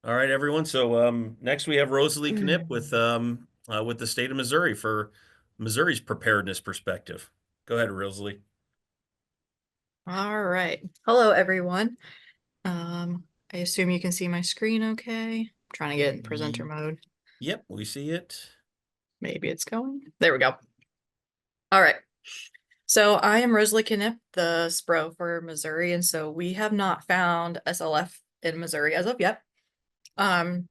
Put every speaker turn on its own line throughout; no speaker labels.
All right, everyone. So next we have Rosalee Knipp with the state of Missouri for Missouri's preparedness perspective. Go ahead, Rosalee.
All right. Hello, everyone. I assume you can see my screen okay. I'm trying to get in presenter
Ye-
mode.
Yep, we see it.
Maybe it's going. There we go. All right. So I am Rosalie Knipp, the SPRO for Missouri, and so we have not found SLF in Missouri as of yet. Um,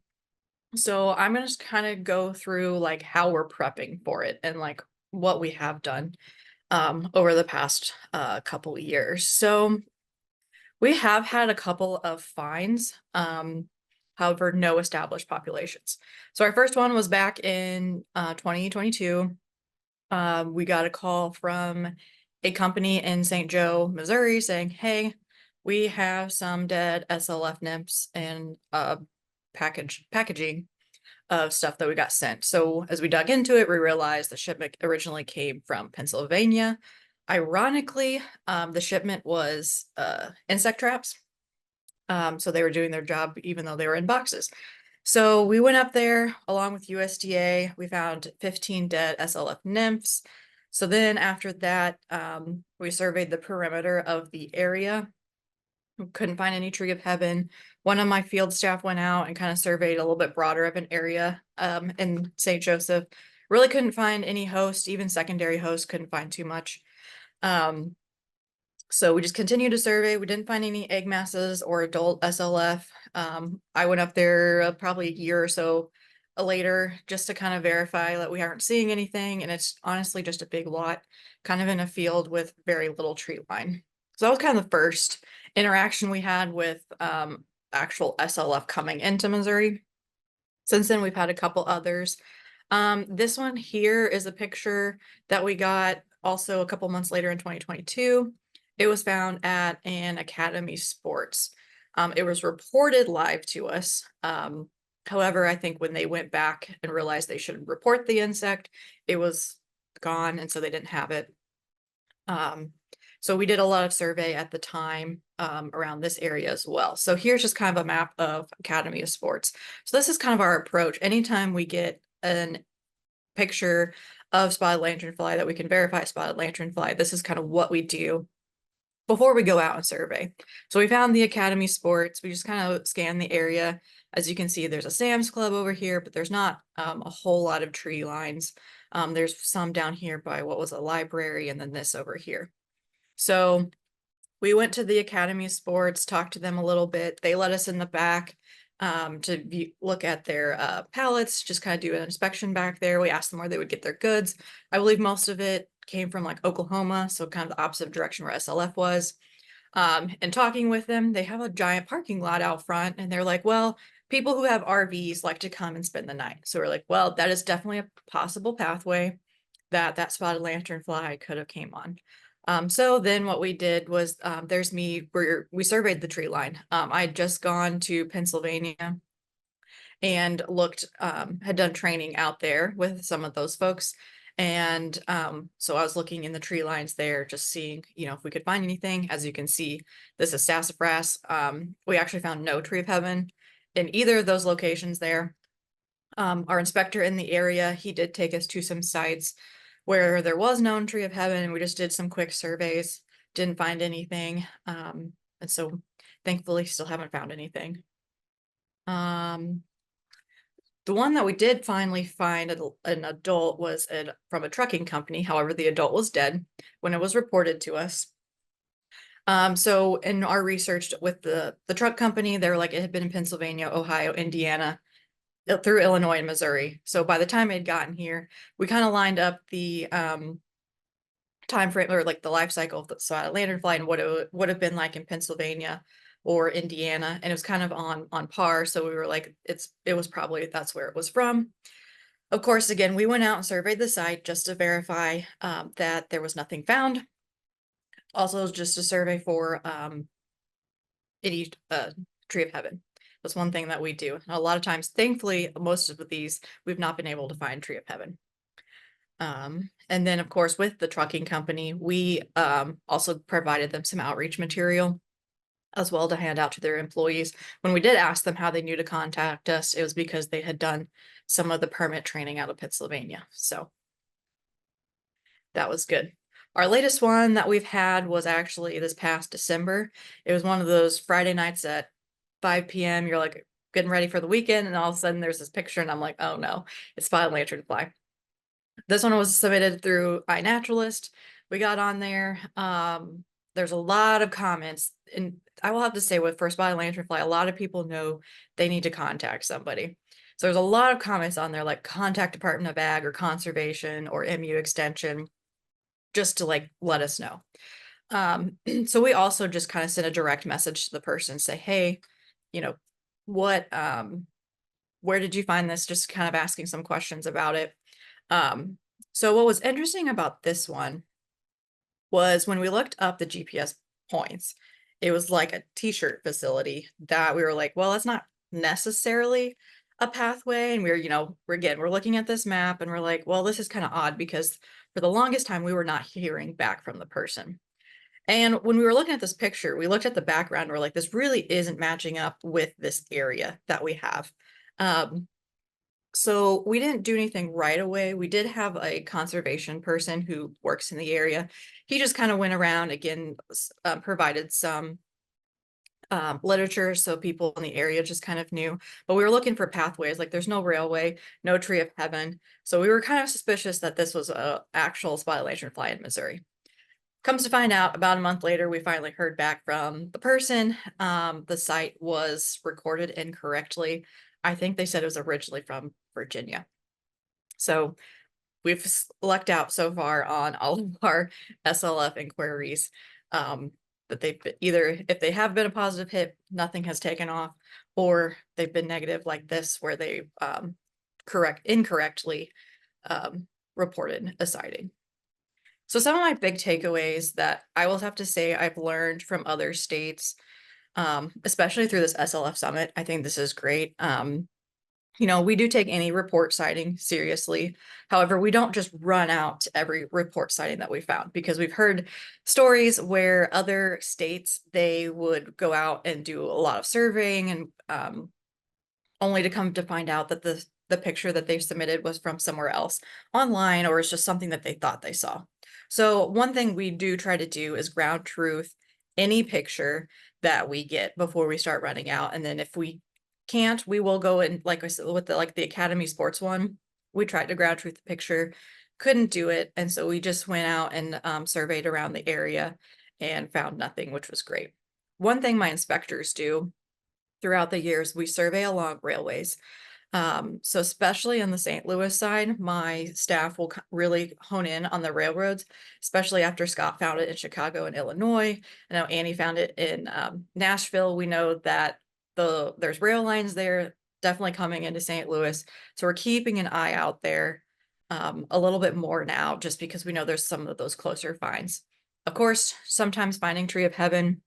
so I'm gonna just kind of go through like how we're prepping for it and like what we have done over the past couple of years. So we have had a couple of finds, however, no established populations. So our first one was back in 2022. We got a call from a company in St. Joe, Missouri, saying, "Hey, we have some dead SLF nymphs and packaging of stuff that we got sent." So as we dug into it, we realized the shipment originally came from Pennsylvania. Ironically, the shipment was insect traps. So they were doing their job even though they were in boxes. So we went up there along with USDA. We found 15 dead SLF nymphs. So then after that, we surveyed the perimeter of the area. We couldn't find any tree of heaven. One of my field staff went out and kind of surveyed a little bit broader of an area in St. Joseph. Really couldn't find any host, even secondary host, couldn't find too much. Um, so we just continued to survey. We didn't find any egg masses or adult SLF. I went up there probably a year or so later just to kind of verify that we aren't seeing anything. And it's honestly just a big lot, kind of in a field with very little tree line. So that was kind of the first interaction we had with actual SLF coming into Missouri. Since then, we've had a couple others. This one here is a picture that we got also a couple months later in 2022. It was found at an Academy Sports. It was reported live to us. However, I think when they went back and realized they should report the insect, it was gone, and so they didn't have it. So we did a lot of survey at the time around this area as well. So here's just kind of a map of Academy of Sports. So this is kind of our approach. Anytime we get a picture of spotted lanternfly that we can verify spotted lanternfly, this is kind of what we do before we go out and survey. So we found the Academy Sports. We just kind of scanned the area. As you can see, there's a Sam's Club over here, but there's not a whole lot of tree lines. There's some down here by what was a library, and then this over here. So we went to the Academy of Sports, talked to them a little bit. They let us in the back to look at their pallets, just kind of do an inspection back there. We asked them where they would get their goods. I believe most of it came from like Oklahoma, so kind of the opposite direction where SLF was. And talking with them, they have a giant parking lot out front, and they're like, well, people who have RVs like to come and spend the night. So we're like, well, that is definitely a possible pathway that spotted lanternfly could have came on. So then what we did was there's me where we surveyed the tree line. I had just gone to Pennsylvania and looked, had done training out there with some of those folks. And so I was looking in the tree lines there, just seeing, if we could find anything. As you can see, this is sassafras. We actually found no tree of heaven in either of those locations there. Our inspector in the area, he did take us to some sites where there was no tree of heaven. We just did some quick surveys, didn't find anything. And so thankfully still haven't found anything. The one that we did finally find an adult was from a trucking company. However, the adult was dead when it was reported to us. So in our research with the truck company, they were like, it had been in Pennsylvania, Ohio, Indiana, through Illinois and Missouri. So by the time it had gotten here, we kind of lined up the time frame or like the life cycle of the spotted lanternfly and what it would have been like in Pennsylvania or Indiana, and it was kind of on par. So we were like, it was probably that's where it was from. Of course, again, we went out and surveyed the site just to verify that there was nothing found. Also, just a survey for any tree of heaven. That's one thing that we do. And a lot of times, thankfully, most of these we've not been able to find tree of heaven. And then, of course, with the trucking company, we also provided them some outreach material. as well to hand out to their employees. When we did ask them how they knew to contact us, it was because they had done some of the permit training out of Pennsylvania. So that was good. Our latest one that we've had was actually this past December. It was one of those Friday nights at 5 p.m. You're like getting ready for the weekend, and all of a sudden there's this picture, and I'm like, oh no, it's spotted lanternfly. This one was submitted through iNaturalist. We got on there. There's a lot of comments, and I will have to say with first spotted lanternfly, a lot of people know they need to contact somebody. So there's a lot of comments on there like contact Department of Ag or Conservation or MU Extension, just to like let us know. So we also just kind of sent a direct message to the person, say, hey, you know, what where did you find this? Just kind of asking some questions about it. So what was interesting about this one was when we looked up the GPS points, it was like a t-shirt facility that we were like, well, that's not necessarily a pathway. And we're looking at this map and we're like, well, this is kind of odd because for the longest time we were not hearing back from the person. And when we were looking at this picture, we looked at the background and we're like, this really isn't matching up with this area that we have. So we didn't do anything right away. We did have a conservation person who works in the area. He just kind of went around again, provided some literature so people in the area just kind of knew. But we were looking for pathways, like there's no railway, no tree of heaven. So we were kind of suspicious that this was a actual spotted lanternfly in Missouri. Comes to find out, about a month later, we finally heard back from the person. The site was recorded incorrectly. I think they said it was originally from Virginia. So we've lucked out so far on all of our SLF inquiries, that they've been either, if they have been a positive hit, nothing has taken off, or they've been negative like this, where they incorrectly reported a sighting. So some of my big takeaways that I will have to say I've learned from other states, especially through this SLF summit, I think this is great. We do take any report sighting seriously. However, we don't just run out to every report sighting that we found, because we've heard stories where other states, they would go out and do a lot of surveying and only to come to find out that the picture that they submitted was from somewhere else online, or it's just something that they thought they saw. So one thing we do try to do is ground truth any picture that we get before we start running out. And then if we can't, we will go and, like I said, with the Academy Sports one, we tried to ground truth the picture, couldn't do it. And so we just went out and surveyed around the area and found nothing, which was great. One thing my inspectors do throughout the years, we survey along railways. So especially on the St. Louis side, my staff will really hone in on the railroads, especially after Scott found it in Chicago and Illinois. I know Annie found it in Nashville. We know that there's rail lines there, definitely coming into St. Louis. So we're keeping an eye out there a little bit more now, just because we know there's some of those closer finds. Of course, sometimes finding Tree of Heaven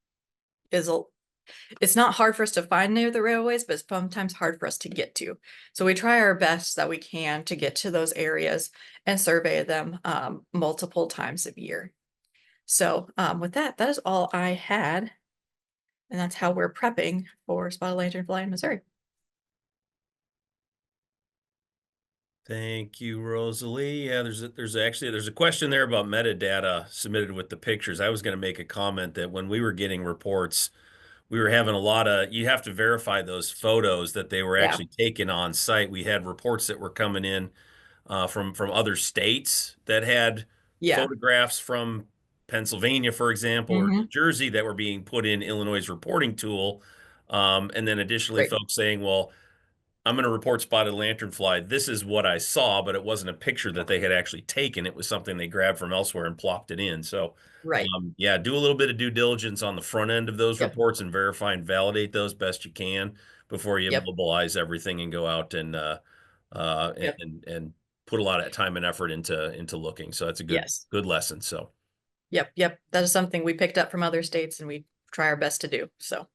it's not hard for us to find near the railways, but it's sometimes hard for us to get to. So we try our best that we can to get to those areas and survey them multiple times a year. So with that is all I had. And that's how we're prepping for spotted lanternfly in Missouri.
Thank you, Rosalee. Yeah, there's a question there about metadata submitted with the pictures. I was going to make a comment that when we were getting reports, we were having a lot of, you have to verify those photos that they were
Yeah.
actually taken on site. We had reports that were coming in from other states that had
Yeah.
photographs from Pennsylvania, for example, or New
Hmm.
Jersey that were being put in Illinois' reporting tool. And then additionally,
Great.
folks saying, well, I'm going to report spotted lanternfly. This is what I saw, but it wasn't a picture that they had actually taken. It was something they grabbed from elsewhere and plopped it in. So,
Right.
yeah, do a little bit of due diligence on the front end of those
Yep.
reports and verify and validate those best you can before you
Yep.
mobilize everything and go out and
Yep.
and put a lot of time and effort into looking. So that's a
Yes.
good lesson. So,
Yep. Yep. That is something we picked up from other states and we try our best to do. So